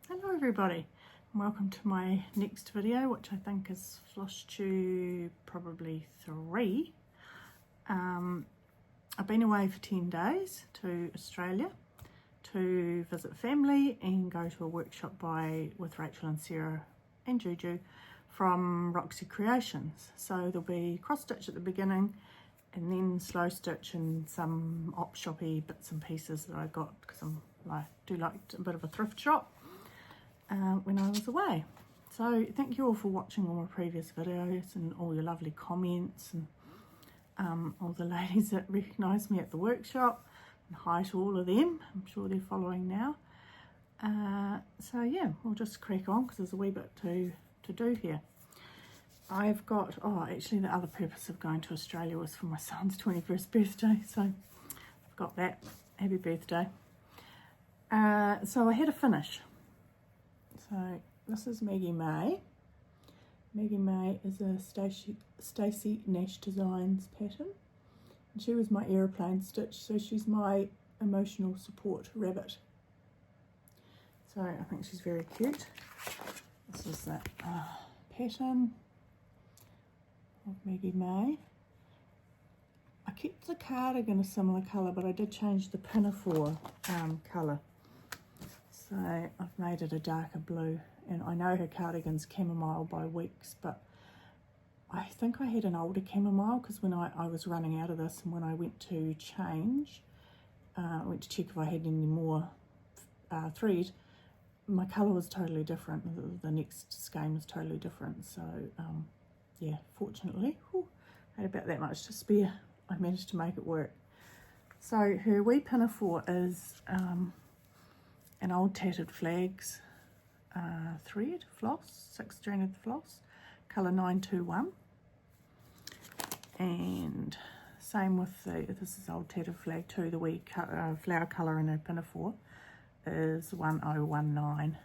Hello everybody, and welcome to my next video, which I think is Flosstube probably 3. I've been away for 10 days to Australia to visit family and go to a workshop with Rachel and Sarah and Juju from Roxy Creations. So there'll be cross stitch at the beginning and then slow stitch and some op shoppy bits and pieces that I got because I do like a bit of a thrift shop when I was away. So thank you all for watching all my previous videos and all your lovely comments and all the ladies that recognised me at the workshop, and hi to all of them. I'm sure they're following now. So yeah, we'll just crack on because there's a wee bit to do here. I've got, actually the other purpose of going to Australia was for my son's 21st birthday, so I've got that. Happy birthday. So I had a finish. So this is Maggie May. Maggie May is a Stacey Nash Designs pattern. And she was my aeroplane stitch, so she's my emotional support rabbit. So I think she's very cute. This is that pattern of Maggie May. I kept the cardigan a similar colour, but I did change the pinafore colour. So I've made it a darker blue, and I know her cardigan's chamomile by weeks, but I think I had an older chamomile because when I was running out of this, and when I went to change, I went to check if I had any more thread, my colour was totally different. The next skein was totally different. So yeah, fortunately, I had about that much to spare. I managed to make it work. So her wee pinafore is an old tattered flags thread floss, 6-stranded floss, colour 921, and same with this is old tattered flag too. The wee flower colour in her pinafore is 1019,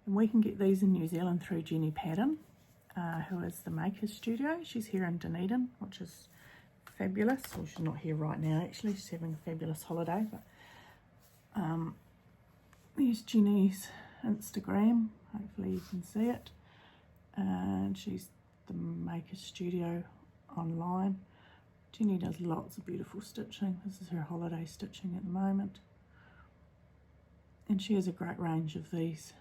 and we can get these in New Zealand through Jenny Paddon, who is the Maker Studio. She's here in Dunedin, which is fabulous. Well, she's not here right now actually, she's having a fabulous holiday, but there's Jenny's Instagram, hopefully you can see it, and she's the Maker Studio online. Jenny does lots of beautiful stitching. This is her holiday stitching at the moment, and she has a great range of these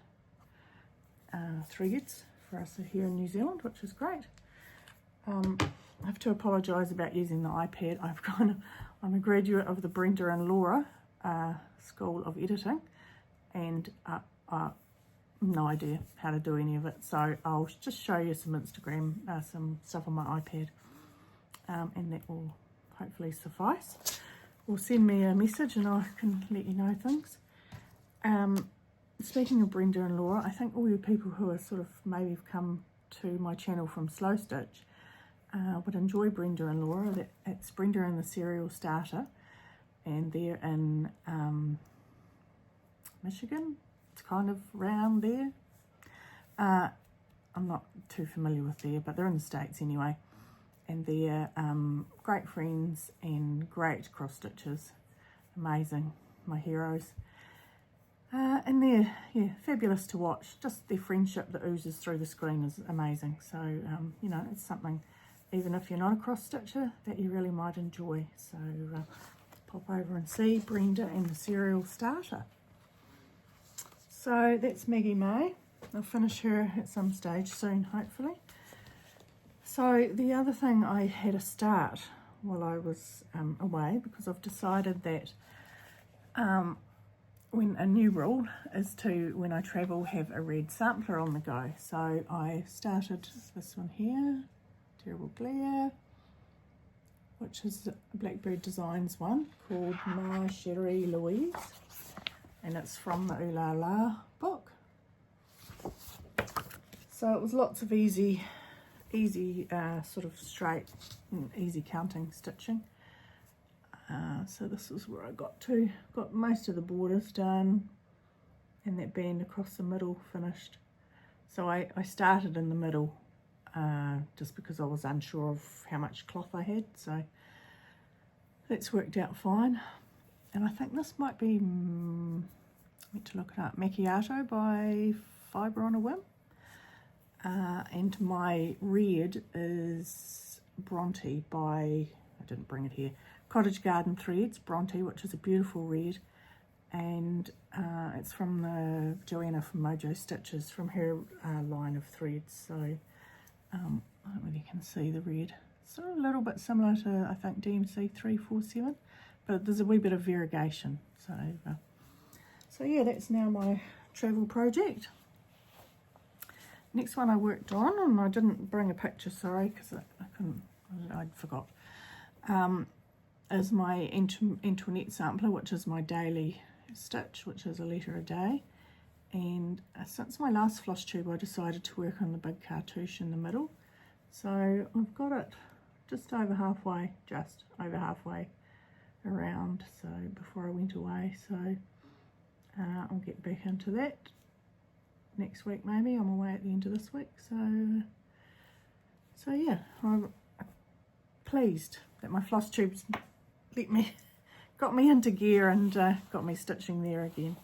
threads for us here in New Zealand, which is great. I have to apologise about using the iPad. I'm a graduate of the Brenda and Laura School of Editing, and no idea how to do any of it, so I'll just show you some Instagram, some stuff on my iPad, and that will hopefully suffice. Or send me a message and I can let you know things. Speaking of Brenda and Laura, I think all you people who are sort of maybe have come to my channel from Slow Stitch would enjoy Brenda and Laura. It's Brenda and the Serial Starter, and they're in Michigan. It's kind of round there. I'm not too familiar with there, but they're in the States anyway, and they're great friends and great cross stitchers. Amazing, my heroes. And they're fabulous to watch. Just their friendship that oozes through the screen is amazing. So you know, it's something, even if you're not a cross stitcher, that you really might enjoy. So pop over and see Brenda and the Serial Starter. So that's Maggie May. I'll finish her at some stage soon, hopefully. So the other thing I had a start while I was away, because I've decided that when a new rule is to, when I travel, have a red sampler on the go. So I started this one here, Terrible Glare, which is a Blackbird Designs one called Ma Chérie Louise, and it's from the Ooh La La book. So it was lots of easy sort of straight and easy counting stitching. So this is where I got to. Got most of the borders done and that band across the middle finished. So I started in the middle just because I was unsure of how much cloth I had, so that's worked out fine. And I think this might be went to look it up, Macchiato by Fibre on a Whim. And my red is Bronte by, I didn't bring it here, Cottage Garden Threads, Bronte, which is a beautiful red. And it's from the Joanna from Mojo Stitches, from her line of threads. So I don't know whether you can see the red. It's a little bit similar to, I think, DMC 347, but there's a wee bit of variegation. So yeah, that's now my travel project. Next one I worked on, and I didn't bring a picture, sorry, because I forgot, is my Antoinette sampler, which is my daily stitch, which is a letter a day. And since my last floss tube, I decided to work on the big cartouche in the middle. So I've got it just over halfway around, so before I went away. So I'll get back into that next week, maybe. I'm away at the end of this week, so yeah, I'm pleased that my floss tubes got me into gear and got me stitching there again.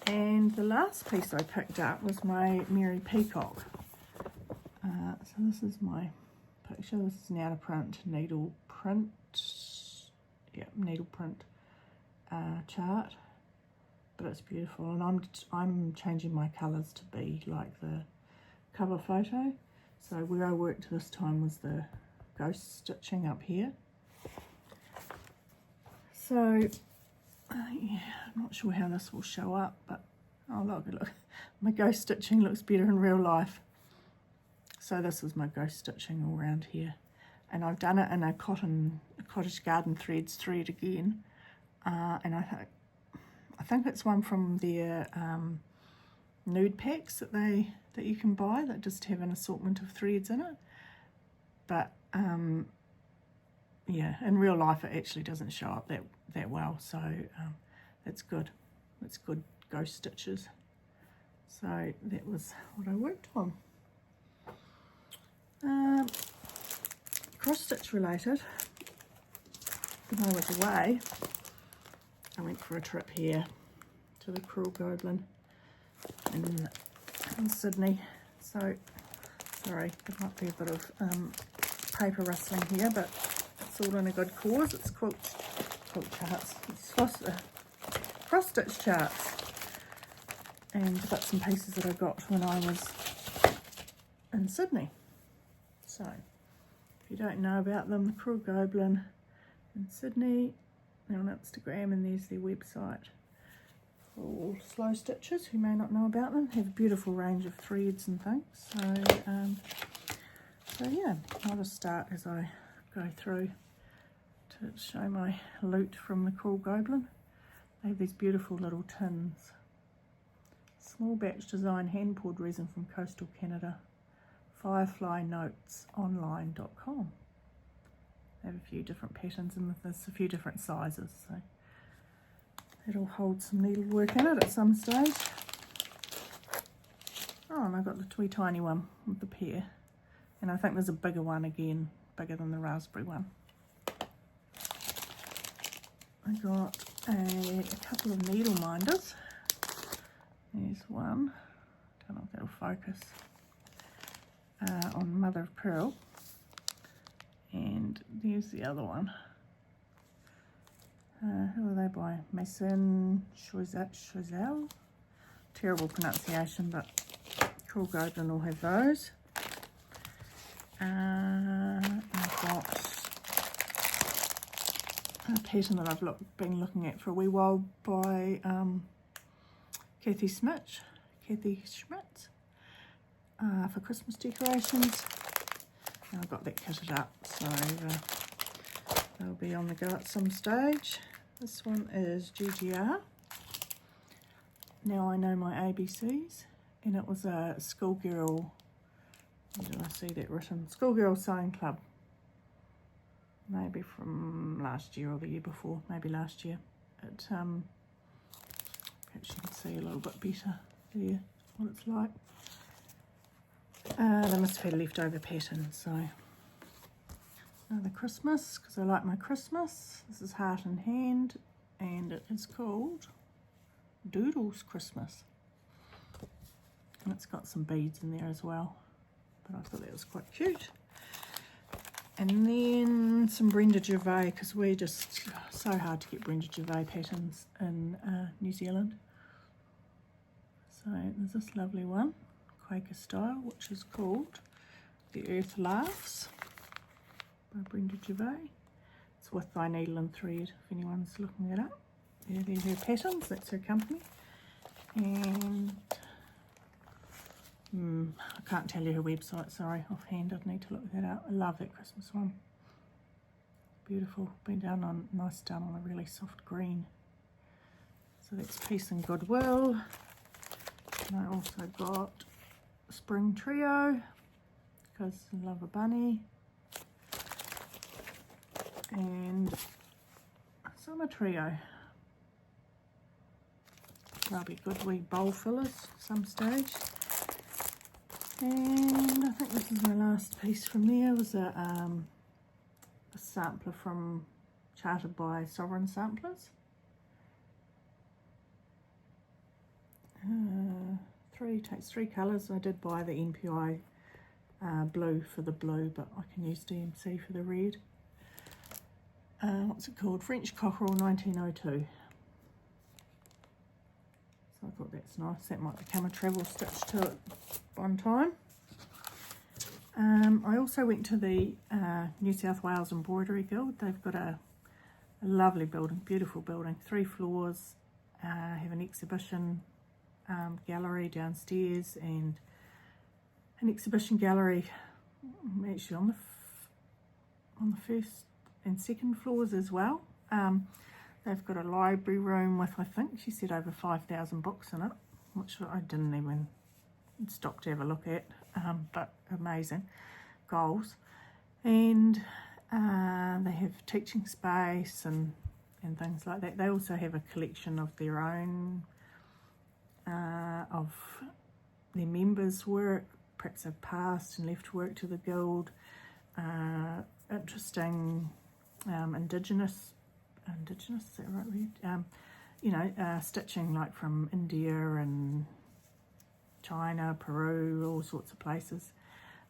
And the last piece I picked up was my Mary Peacock. So this is my picture. This is an out of print needle print chart, but it's beautiful, and I'm changing my colours to be like the cover photo. So where I worked this time was the ghost stitching up here. So yeah, I'm not sure how this will show up, but oh look, my ghost stitching looks better in real life. So this is my ghost stitching all around here, and I've done it in a Cottage Garden Threads thread again, and I think it's one from their nude packs that you can buy that just have an assortment of threads in it. But yeah, in real life it actually doesn't show up that well, so it's good. It's good ghost stitches. So that was what I worked on. Cross stitch related, when I was away, I went for a trip here to the Cruel Goblin in Sydney. So sorry, there might be a bit of paper rustling here, but it's all in a good cause. It's quilt charts, it's cross stitch charts, and bits and pieces that I got when I was in Sydney. So if you don't know about them, the Cruel Goblin in Sydney, they're on Instagram, and there's their website. For all slow stitchers who may not know about them, have a beautiful range of threads and things. So yeah, I'll just start as I go through to show my loot from the Cruel Goblin. They have these beautiful little tins. Small batch design, hand poured resin from coastal Canada. FireflyNotesOnline.com. They have a few different patterns, and there's a few different sizes, so it'll hold some needlework in it at some stage. Oh, and I got the wee tiny one with the pear, and I think there's a bigger one again, bigger than the raspberry one. I got a couple of needle minders. There's one, don't know if that'll focus, on mother of pearl, and there's the other one. Who are they by? Mason Choiseul. Terrible pronunciation, but Cruel Goblin will have those. I've got a pattern that I've been looking at for a wee while by Kathy Schmidt, for Christmas decorations. And I've got that kitted up, so they'll be on the go at some stage. This one is GGR. Now I Know My ABCs, and it was a schoolgirl, where did I see that written? Schoolgirl Sewing Club. Maybe from last year or the year before, maybe last year. It, perhaps you can see a little bit better there what it's like. They must have had a leftover pattern, so another Christmas, because I like my Christmas. This is Heart in Hand, and it is called Doodles Christmas. And it's got some beads in there as well, but I thought that was quite cute. And then some Brenda Gervais, because we're just so hard to get Brenda Gervais patterns in New Zealand. So there's this lovely one, Quaker style, which is called The Earth Laughs by Brenda Gervais. It's with Thy Needle and Thread, if anyone's looking it up. Yeah, there's her patterns, that's her company. And I can't tell you her website, sorry, offhand, I'd need to look that up. I love that Christmas one. Beautiful, been done on, nice done on a really soft green. So that's Peace and Goodwill. And I also got Spring Trio, because I love a bunny. And Summer Trio. They'll be good wee bowl fillers some stage. And I think this is my last piece from there. It was a sampler from chartered by Sovereign Samplers. Takes three colours. I did buy the NPI blue for the blue, but I can use DMC for the red. What's it called? French Cockerel 1902. So I thought that's nice. That might become a travel stitch to it one time. I also went to the New South Wales Embroidery Guild. They've got a lovely building, beautiful building, 3 floors, have an exhibition gallery downstairs and an exhibition gallery actually on the first and second floors as well. They've got a library room with, I think she said, over 5,000 books in it, which I didn't even stop to have a look at, but amazing goals. And they have teaching space and things like that. They also have a collection of their own, of their members' work, perhaps have passed and left work to the guild, interesting indigenous, is that right? You know, stitching like from India and China, Peru, all sorts of places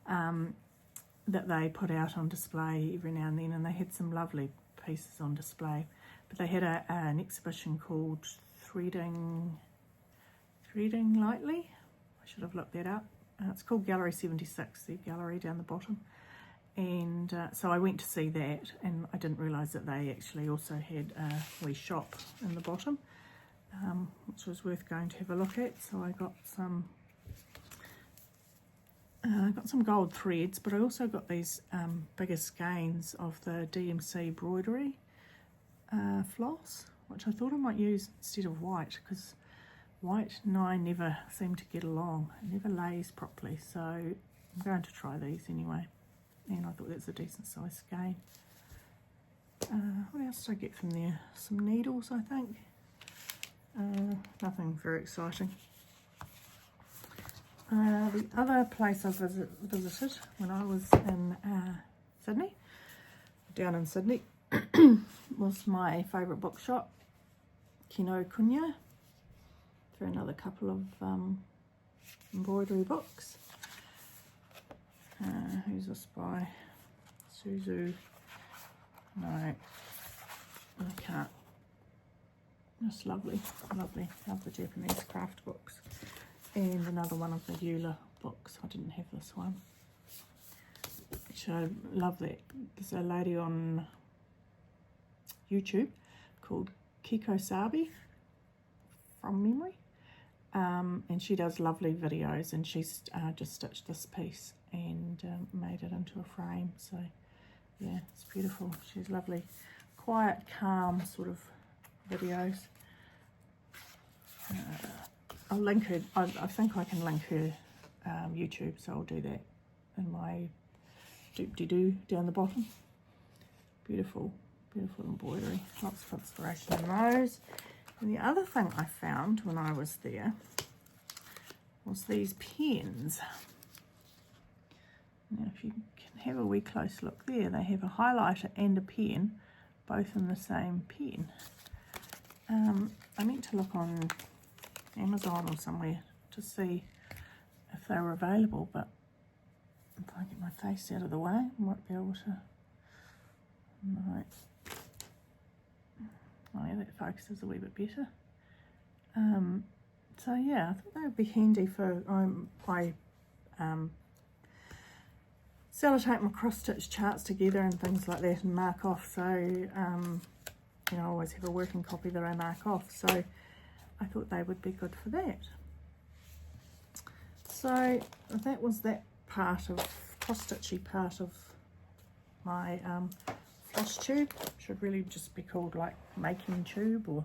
that they put out on display every now and then, and they had some lovely pieces on display. But they had an exhibition called Threading Lightly. I should have looked that up. It's called Gallery 76, the gallery down the bottom. And so I went to see that, and I didn't realise that they actually also had a wee shop in the bottom, which was worth going to have a look at. So I got some gold threads, but I also got these bigger skeins of the DMC embroidery floss, which I thought I might use instead of white, because white and I never seem to get along. It never lays properly, so I'm going to try these anyway. And I thought that's a decent size skein. What else did I get from there? Some needles, I think. Nothing very exciting. The other place I visited when I was in Sydney, down in Sydney, was my favourite bookshop, Kinokuniya, for another couple of embroidery books. Who's this by? Suzu. No, I can't. Just lovely, lovely. Love the Japanese craft books. And another one of the Eula books. I didn't have this one. Actually, I love that. There's a lady on YouTube called Kiko Sabi, from memory. And she does lovely videos, and she's just stitched this piece and made it into a frame. So yeah, it's beautiful. She's lovely, quiet, calm sort of videos. I'll link her. I think I can link her YouTube, so I'll do that in my doop-de-doo down the bottom. Beautiful, beautiful embroidery. Lots of inspiration in those. And the other thing I found when I was there was these pens. Now, if you can have a wee close look there, they have a highlighter and a pen, both in the same pen. I meant to look on Amazon or somewhere to see if they were available, but if I get my face out of the way, I might be able to. Right. Oh yeah, that focuses a wee bit better. So yeah, I thought that would be handy for, I sellotape my cross stitch charts together and things like that and mark off, so you know, I always have a working copy that I mark off, so I thought they would be good for that. So that was that part of, cross-stitchy part of my floss tube. Should really just be called like making tube or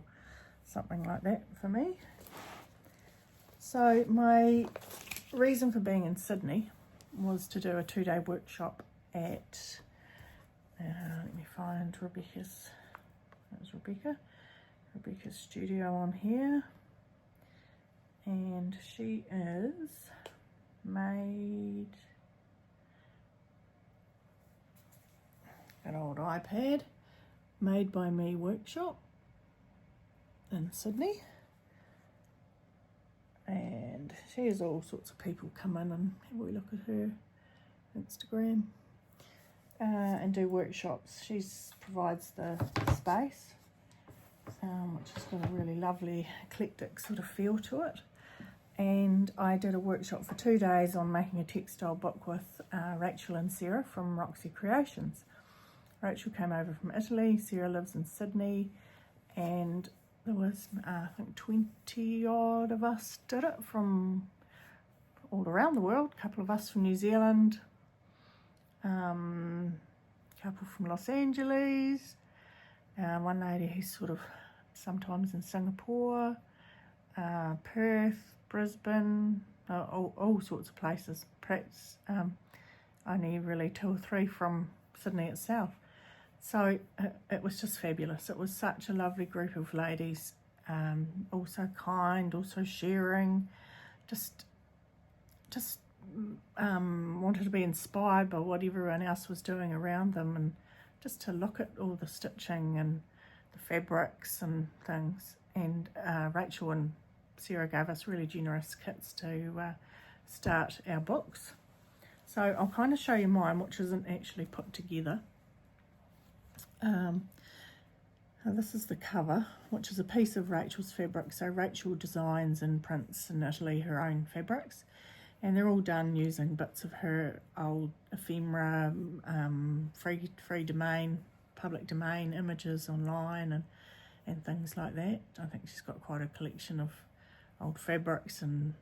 something like that for me. So my reason for being in Sydney was to do a 2-day workshop at, let me find Rebecca's, that was Rebecca's studio on here, and she is made an old iPad, Made by Me workshop in Sydney, and she has all sorts of people come in and have a look at her Instagram and do workshops. She provides the space, which has got a really lovely eclectic sort of feel to it. And I did a workshop for 2 days on making a textile book with Rachel and Sarah from Roxy Creations. Rachel came over from Italy, Sarah lives in Sydney, and there was, I think 20 odd of us did it from all around the world. A couple of us from New Zealand, a couple from Los Angeles, one lady who's sort of sometimes in Singapore, Perth, Brisbane, all sorts of places. Perhaps only really 2 or 3 from Sydney itself. So it was just fabulous. It was such a lovely group of ladies, also kind, also sharing, just wanted to be inspired by what everyone else was doing around them, and just to look at all the stitching and the fabrics and things. And Rachel and Sarah gave us really generous kits to start our books. So I'll kind of show you mine, which isn't actually put together. This is the cover, which is a piece of Rachel's fabric. So Rachel designs and prints in Italy her own fabrics, and they're all done using bits of her old ephemera, free domain, public domain images online and things like that. I think she's got quite a collection of old fabrics and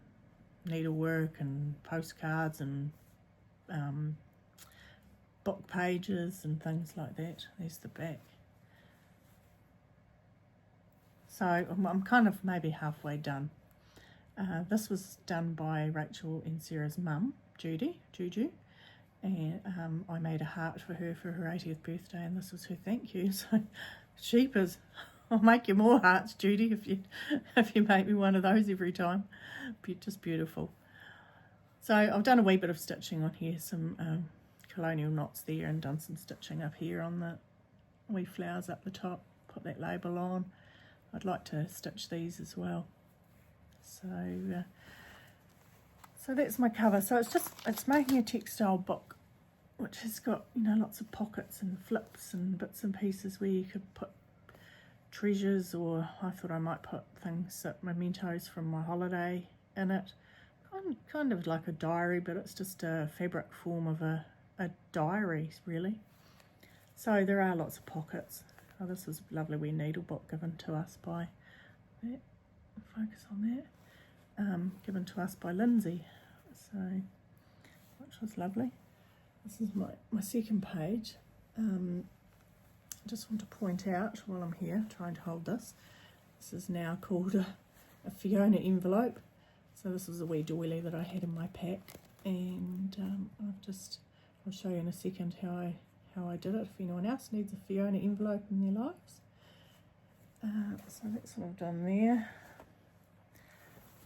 needlework and postcards and book pages and things like that. There's the back. So I'm kind of maybe halfway done. This was done by Rachel and Sarah's mum, Juju, and I made a heart for her 80th birthday, and this was her thank you. So sheepers, I'll make you more hearts, Judy, if you make me one of those every time. Just beautiful. So I've done a wee bit of stitching on here, some colonial knots there, and done some stitching up here on the wee flowers up the top. Put that label on. I'd like to stitch these as well. So so that's my cover. So it's making a textile book, which has got, you know, lots of pockets and flips and bits and pieces where you could put treasures, or I thought I might put things, mementos from my holiday in it. Kind of like a diary, but it's just a fabric form of a diary, really. So there are lots of pockets. Oh, this is a lovely wee needle book given to us by, focus on that, given to us by Lindsay, so, which was lovely. This is my second page. I just want to point out while I'm here trying to hold this, this is now called a Fiona envelope. So this was a wee doily that I had in my pack, and I'll show you in a second how I did it, if anyone else needs a Fiona envelope in their lives. So that's what I've done there.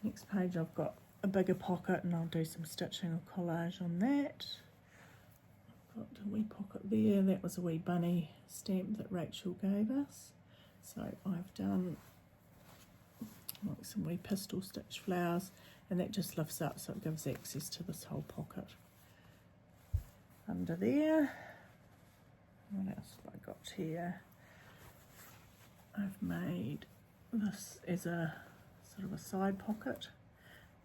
Next page I've got a bigger pocket, and I'll do some stitching or collage on that. I've got a wee pocket there, that was a wee bunny stamp that Rachel gave us. So I've done like some wee pistol stitch flowers, and that just lifts up so it gives access to this whole pocket. Under there, what else have I got here? I've made this as a sort of a side pocket,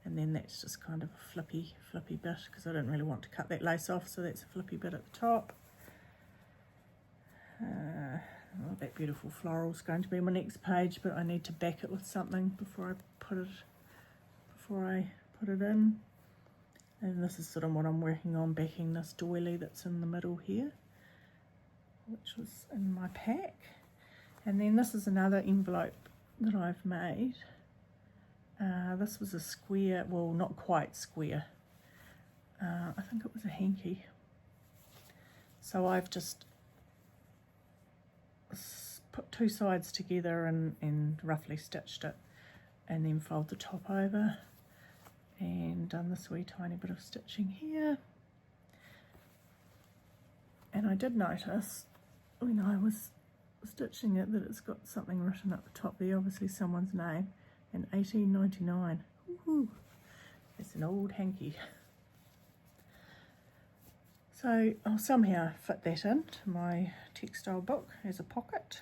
and then that's just kind of a flippy bit because I didn't really want to cut that lace off, so that's a flippy bit at the top. Oh, that beautiful floral is going to be my next page, but I need to back it with something before I put it in. And this is sort of what I'm working on, backing this doily that's in the middle here, which was in my pack. And then this is another envelope that I've made. This was a square, well, not quite square. I think it was a hanky. So I've just put two sides together and roughly stitched it, and then fold the top over, and done this wee tiny bit of stitching here. And I did notice when I was stitching it that it's got something written at the top there, obviously someone's name, and 1899. Woohoo! It's an old hanky. So I'll somehow fit that into my textile book as a pocket.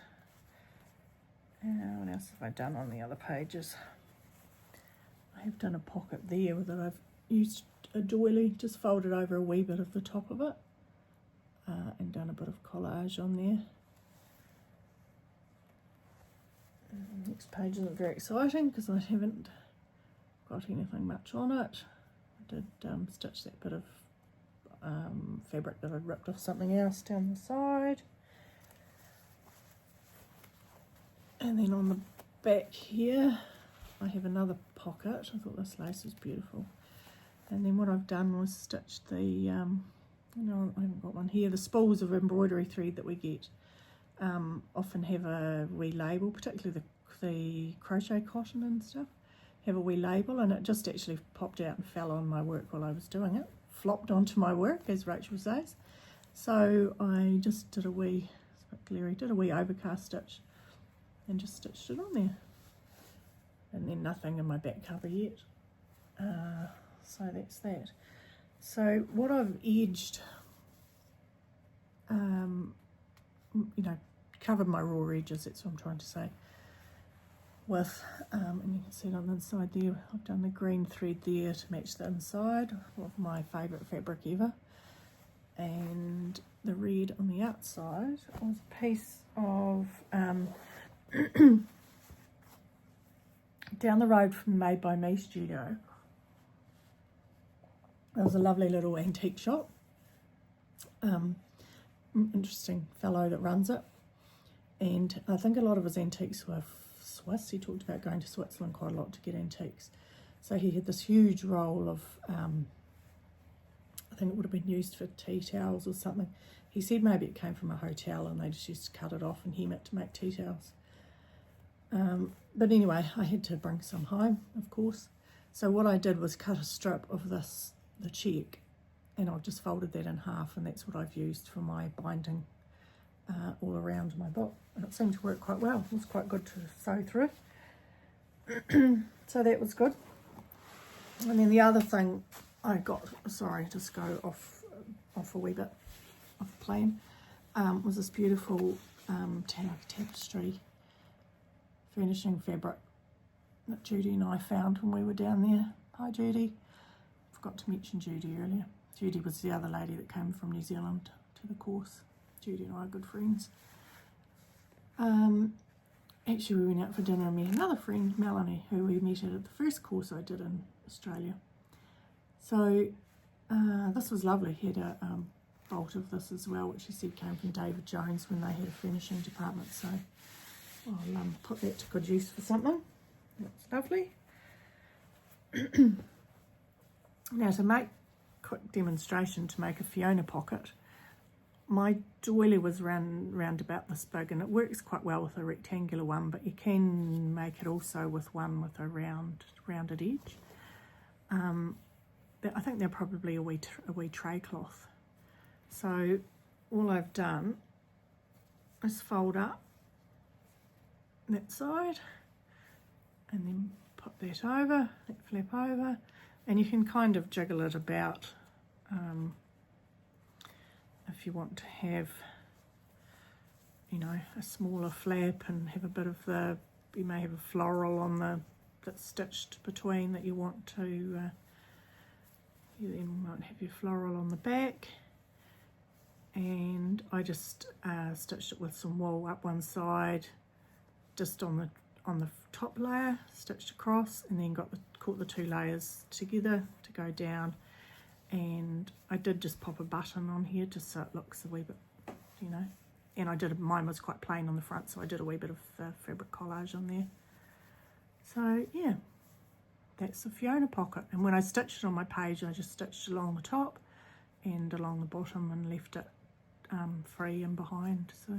What else have I done on the other pages? I have done a pocket there that I've used a doily, just folded over a wee bit of the top of it, and done a bit of collage on there. The next page isn't very exciting because I haven't got anything much on it. I did stitch that bit of fabric that I'd ripped off something else down the side. And then on the back here I have another pocket. I thought this lace was beautiful. And then what I've done was stitched the, no, I haven't got one here, the spools of embroidery thread that we get often have a wee label, particularly the crochet cotton and stuff, have a wee label, and it just actually popped out and fell on my work while I was doing it. Flopped onto my work, as Rachel says. So I just did a wee, it's a bit glary, did a wee overcast stitch and just stitched it on there. And then nothing in my back cover yet. So that's that. So what I've edged, you know, covered my raw edges, that's what I'm trying to say, with, and you can see it on the inside there, I've done the green thread there to match the inside of my favourite fabric ever. And the red on the outside was a piece of, down the road from Made by Me studio. There was a lovely little antique shop. Interesting fellow that runs it. And I think a lot of his antiques were Swiss. He talked about going to Switzerland quite a lot to get antiques. So he had this huge roll of, I think it would have been used for tea towels or something. He said maybe it came from a hotel and they just used to cut it off and hem it to make tea towels. But anyway, I had to bring some home, of course. So what I did was cut a strip of this, the check, and I've just folded that in half, and that's what I've used for my binding all around my book. And it seemed to work quite well. It was quite good to sew through. So that was good. And then the other thing I got, sorry, just go off a wee bit, off plan, was this beautiful tapestry furnishing fabric that Judy and I found when we were down there. Hi Judy. Forgot to mention Judy earlier. Judy was the other lady that came from New Zealand to the course. Judy and I are good friends. Actually we went out for dinner and met another friend, Melanie, who we met at the first course I did in Australia. So this was lovely. He had a bolt of this as well, which he said came from David Jones when they had a furnishing department. So I'll put that to good use for something. That's lovely. Now to make quick demonstration to make a Fiona pocket, my doily was round about this big, and it works quite well with a rectangular one, but you can make it also with one with a rounded edge. I think they're probably a wee tray cloth. So all I've done is fold up that side and then put that over, that flap over, and you can kind of jiggle it about if you want to have, you know, a smaller flap and have a bit of the, you may have a floral on the, that's stitched between that you want to, you then might have your floral on the back. And I just stitched it with some wool up one side, just on the top layer, stitched across, and then caught the two layers together to go down. And I did just pop a button on here just so it looks a wee bit, you know, and mine was quite plain on the front, so I did a wee bit of fabric collage on there. So yeah, that's the Fiona pocket. And when I stitched it on my page, I just stitched along the top and along the bottom and left it free and behind. So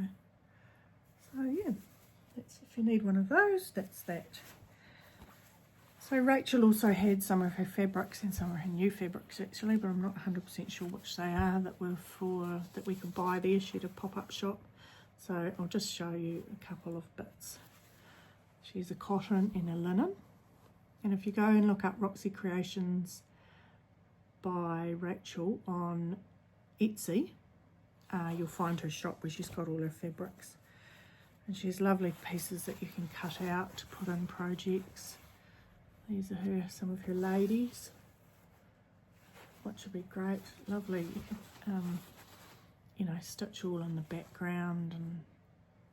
yeah, that's, if you need one of those, that's that. So Rachel also had some of her fabrics and some of her new fabrics actually, but I'm not 100% sure which they are, that were for, that we could buy there. She had a pop-up shop. So I'll just show you a couple of bits. She's a cotton and a linen. And if you go and look up Roxy Creations by Rachel on Etsy, you'll find her shop where she's got all her fabrics. And she has lovely pieces that you can cut out to put in projects. These are some of her ladies, which would be great. Lovely, you know, stitch all in the background and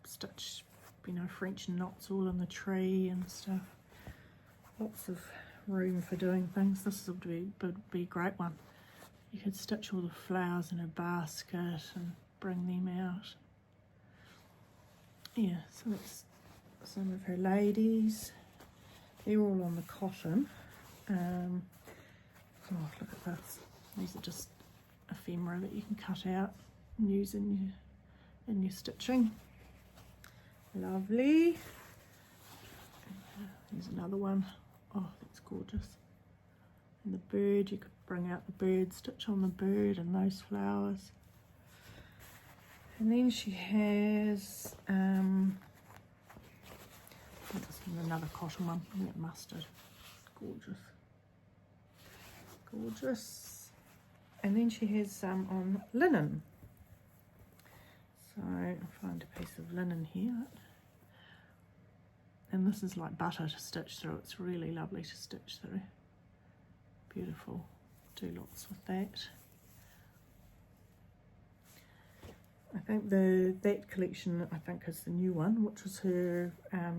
stitch, you know, French knots all in the tree and stuff. Lots of room for doing things. This would be a great one. You could stitch all the flowers in a basket and bring them out. Yeah, so that's some of her ladies. They're all on the cotton. Oh, look at this. These are just ephemera that you can cut out and use in your stitching. Lovely. Here's another one. Oh, that's gorgeous. And the bird, you could bring out the bird, stitch on the bird and those flowers. And then she has another cotton one, that mustard. Gorgeous. Gorgeous. And then she has some on linen. So I'll find a piece of linen here. And this is like butter to stitch through. It's really lovely to stitch through. Beautiful. Do lots with that. I think that collection, I think, is the new one, which was her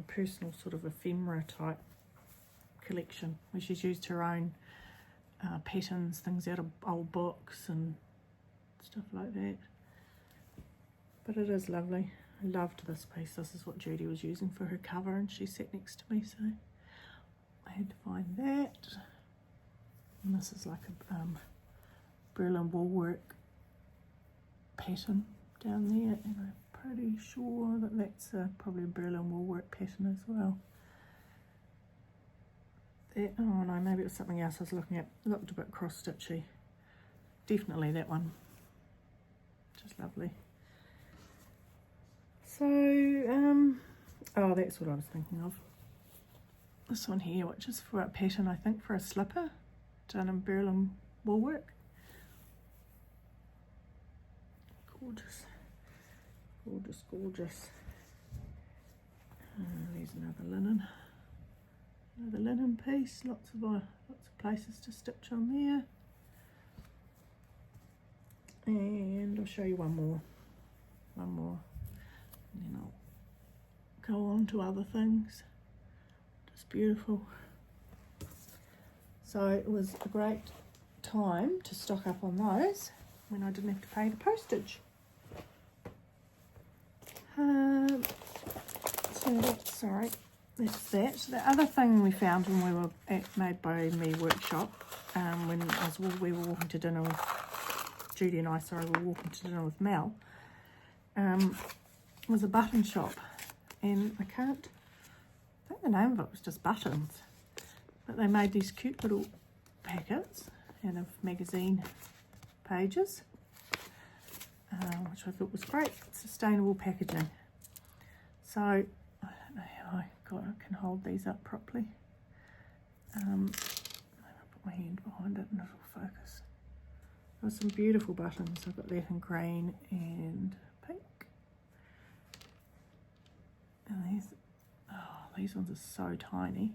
personal sort of ephemera type collection, where she's used her own patterns, things out of old books and stuff like that. But it is lovely. I loved this piece. This is what Judy was using for her cover, and she sat next to me, so I had to find that. And this is like a Berlin woolwork pattern down there, and I'm pretty sure that that's probably a Berlin woolwork pattern as well. That, oh no, maybe it was something else I was looking at. It looked a bit cross-stitchy. Definitely that one. Just lovely. So, oh, that's what I was thinking of. This one here, which is for a pattern, I think, for a slipper, done in Berlin woolwork. Gorgeous, gorgeous, gorgeous. There's another linen piece. Lots of places to stitch on there. And I'll show you one more, and then I'll go on to other things. Just beautiful. So it was a great time to stock up on those when I didn't have to pay the postage. So that's that. The other thing we found when we were at Made by Me workshop, when we were walking to dinner with Judy and I, were walking to dinner with Mel, was a button shop, and I think the name of it was just buttons, but they made these cute little packets out of magazine pages, which I thought was great. Sustainable packaging. So I don't know how I can hold these up properly. I'll put my hand behind it and it'll focus. There's some beautiful buttons. I've got that in green and pink. And these ones are so tiny,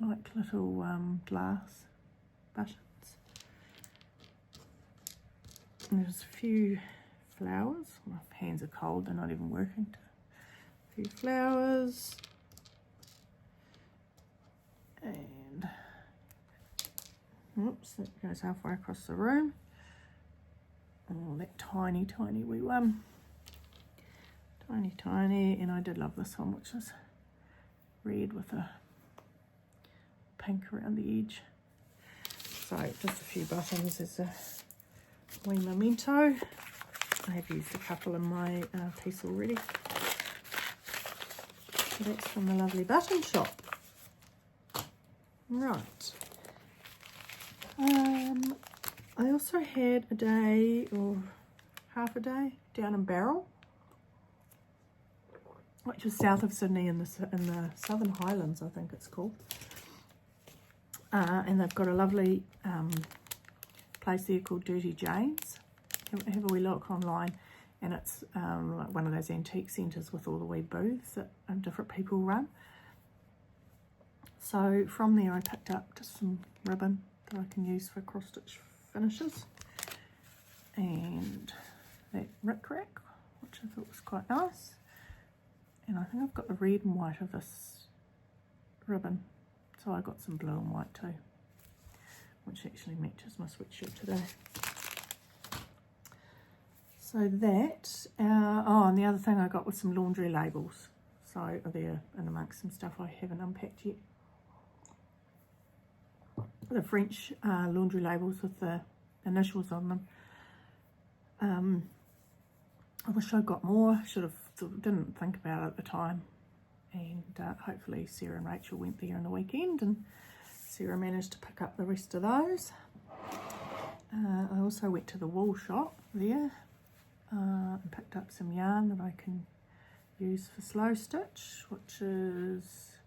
like little glass buttons. And there's a few flowers. My hands are cold, they're not even working. A few flowers. And oops, that goes halfway across the room. Oh, that tiny wee one. Tiny, and I did love this one, which is red with a pink around the edge. So just a few buttons. There's a wee memento. I have used a couple in my piece already. So that's from the lovely button shop. Right. I also had a day or half a day down in Barrel, which is south of Sydney in the Southern Highlands, I think it's called. And they've got a lovely place there called Dirty Jane's. Have a wee look online, and it's like one of those antique centres with all the wee booths that different people run. So from there I picked up just some ribbon that I can use for cross stitch finishes, and that rick rack, which I thought was quite nice. And I think I've got the red and white of this ribbon, so I got some blue and white too, which actually matches my sweatshirt today. So that, and the other thing I got was some laundry labels. So they're in amongst some stuff I haven't unpacked yet. The French laundry labels with the initials on them. I wish I got more. Didn't think about it at the time, and hopefully Sarah and Rachel went there on the weekend, and Sarah managed to pick up the rest of those. I also went to the wool shop there and picked up some yarn that I can use for slow stitch, which is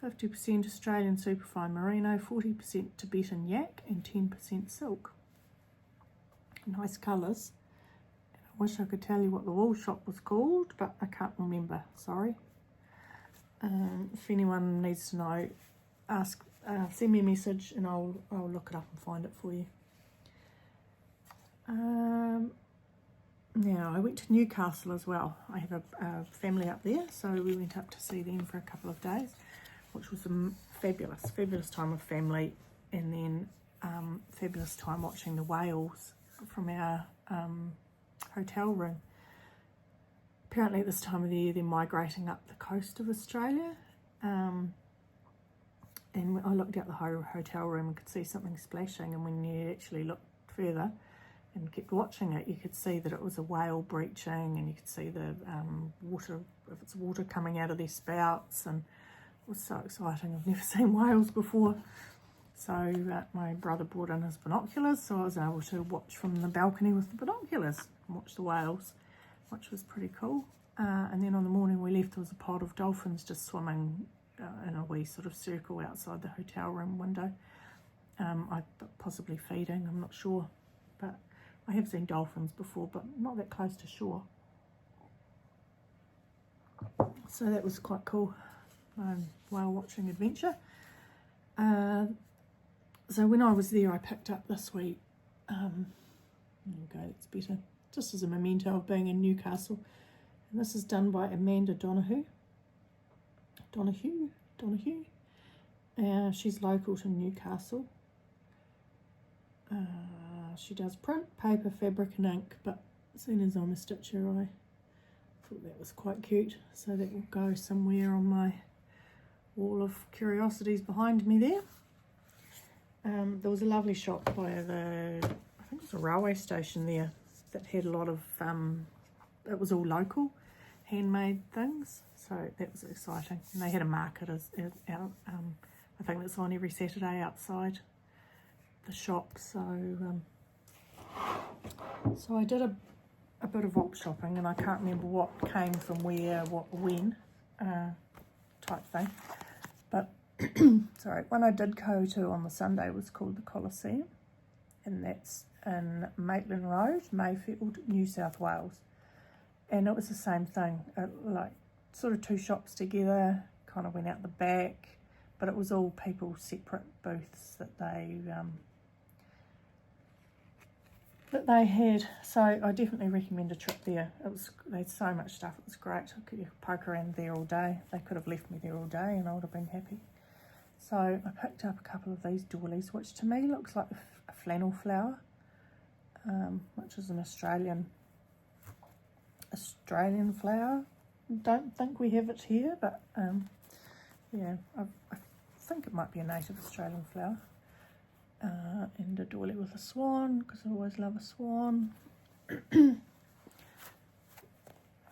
50% Australian superfine merino, 40% Tibetan yak, and 10% silk. Nice colours. I wish I could tell you what the wool shop was called, but I can't remember, sorry. If anyone needs to know, send me a message and I'll look it up and find it for you. Now, I went to Newcastle as well. I have a family up there, so we went up to see them for a couple of days, which was a fabulous time with family, and then fabulous time watching the whales from our hotel room. Apparently at this time of the year they're migrating up the coast of Australia, and I looked out the hotel room and could see something splashing, and when you actually looked further and kept watching it, you could see that it was a whale breaching, and you could see the water coming out of their spouts, and it was so exciting. I've never seen whales before. So my brother brought in his binoculars, so I was able to watch from the balcony with the binoculars and watch the whales, which was pretty cool. And then on the morning we left, there was a pod of dolphins just swimming in a wee sort of circle outside the hotel room window. Possibly feeding, I'm not sure. But I have seen dolphins before, but not that close to shore. So that was quite cool. Whale watching adventure. So when I was there, I picked up this week, there we go, that's better, just as a memento of being in Newcastle. And this is done by Amanda Donahue. She's local to Newcastle. She does print, paper, fabric and ink, but seeing as I'm a stitcher, I thought that was quite cute. So that will go somewhere on my wall of curiosities behind me there. There was a lovely shop by I think it was a railway station there, that had a lot of, it was all local, handmade things, so that was exciting. And they had a market out, I think that's on every Saturday outside the shop, so I did a bit of op shopping, and I can't remember what came from where, what when, type thing. But sorry, one I did go to on the Sunday was called the Coliseum, and that's in Maitland Road, Mayfield, New South Wales. And it was the same thing, like sort of two shops together, kind of went out the back, but it was all people separate booths that they had. So I definitely recommend a trip there. They had so much stuff, it was great. I could poke around there all day. They could have left me there all day and I would have been happy. So I picked up a couple of these doilies, which to me looks like a flannel flower, which is an Australian flower. Don't think we have it here, but yeah, I think it might be a native Australian flower. And a doily with a swan, because I always love a swan.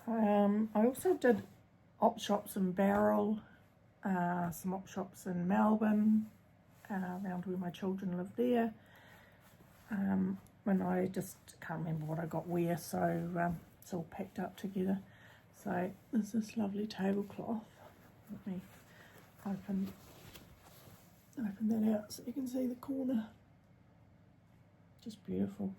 I also did op shops in Barrel, some op shops in Melbourne, around where my children live there. When I just can't remember what I got where, so it's all packed up together. So there's this lovely tablecloth. Let me open that out so you can see the corner. Just beautiful.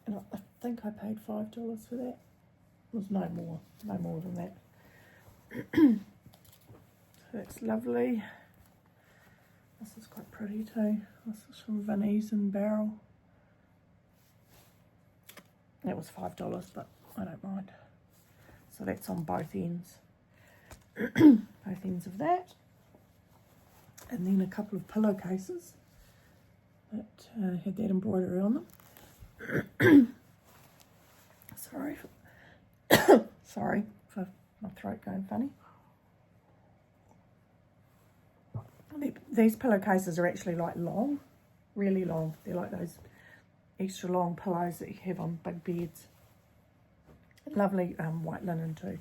And I think I paid $5 for that. It was no more than that. So that's lovely. This is quite pretty too. This is from Vinnie's in Barrel. That was $5, but I don't mind. So that's on both ends. Both ends of that. And then a couple of pillowcases that had that embroidery on them. Sorry for my throat going funny. These pillowcases are actually like long, really long. They're like those extra long pillows that you have on big beds. Lovely white linen too.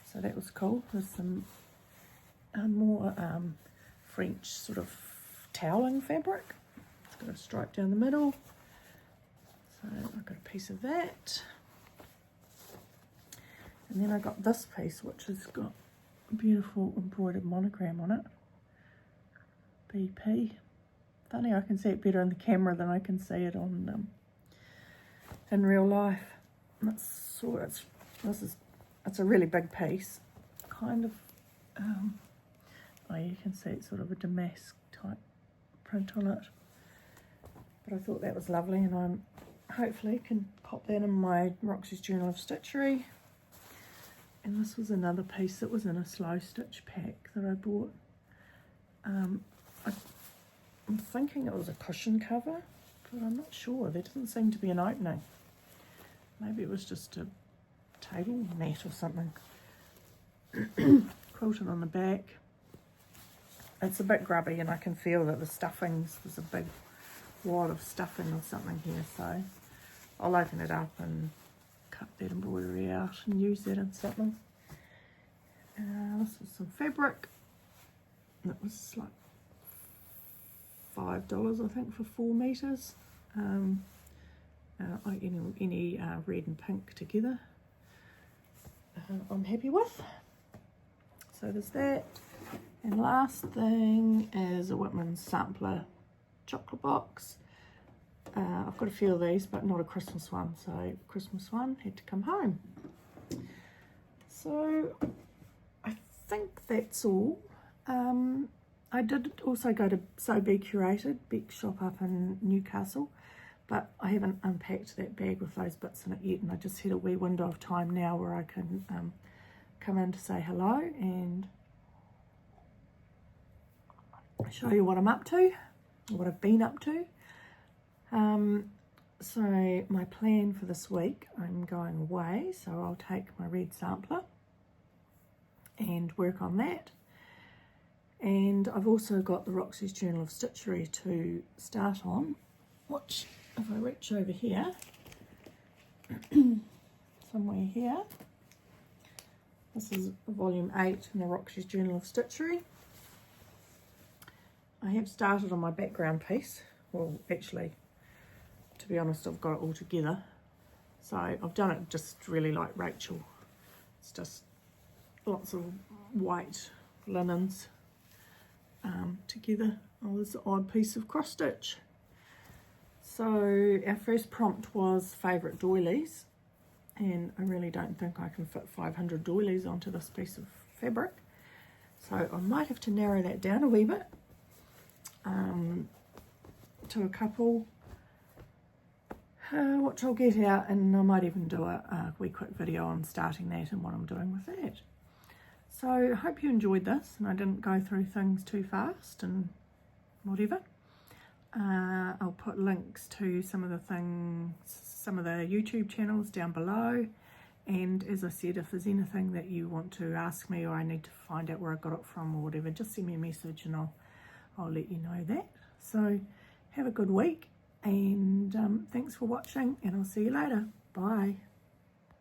So that was cool. There's some more French sort of toweling fabric. It's got a stripe down the middle. So I got a piece of that. And then I got this piece, which has got a beautiful embroidered monogram on it. BP. Funny, I can see it better in the camera than I can see it on in real life. And it's a really big piece. Kind of oh, you can see it's sort of a damask type print on it. But I thought that was lovely, and I'm hopefully can pop that in my Roxy's Journal of Stitchery. And this was another piece that was in a slow stitch pack that I bought. I'm thinking it was a cushion cover, but I'm not sure. There doesn't seem to be an opening. Maybe it was just a table mat or something. Quilted on the back. It's a bit grubby, and I can feel that the stuffings, there's a big wad of stuffing or something here, so I'll open it up and cut that embroidery out and use that in something. This was some fabric. It was like $5, I think, for 4 meters. Any red and pink together, I'm happy with. So there's that. And last thing is a Whitman's sampler chocolate box. I've got a few of these, but not a Christmas one, so Christmas one had to come home. So I think that's all. I did also go to So Be Curated, Beck's shop up in Newcastle, but I haven't unpacked that bag with those bits in it yet, and I just had a wee window of time now where I can come in to say hello and show you what I'm up to, what I've been up to. So my plan for this week, I'm going away, so I'll take my red sampler and work on that. And I've also got the Roxy's Journal of Stitchery to start on, which, if I reach over here, somewhere here, this is volume 8 in the Roxy's Journal of Stitchery. I have started on my background piece. Well, actually, to be honest, I've got it all together. So I've done it just really like Rachel. It's just lots of white linens together on this odd piece of cross stitch. So our first prompt was favourite doilies, and I really don't think I can fit 500 doilies onto this piece of fabric, so I might have to narrow that down a wee bit to a couple, which I'll get out, and I might even do a wee quick video on starting that and what I'm doing with that. So I hope you enjoyed this and I didn't go through things too fast and whatever. I'll put links to some of the YouTube channels down below, and as I said, if there's anything that you want to ask me or I need to find out where I got it from or whatever, just send me a message and I'll let you know that. So have a good week, and thanks for watching, and I'll see you later. Bye.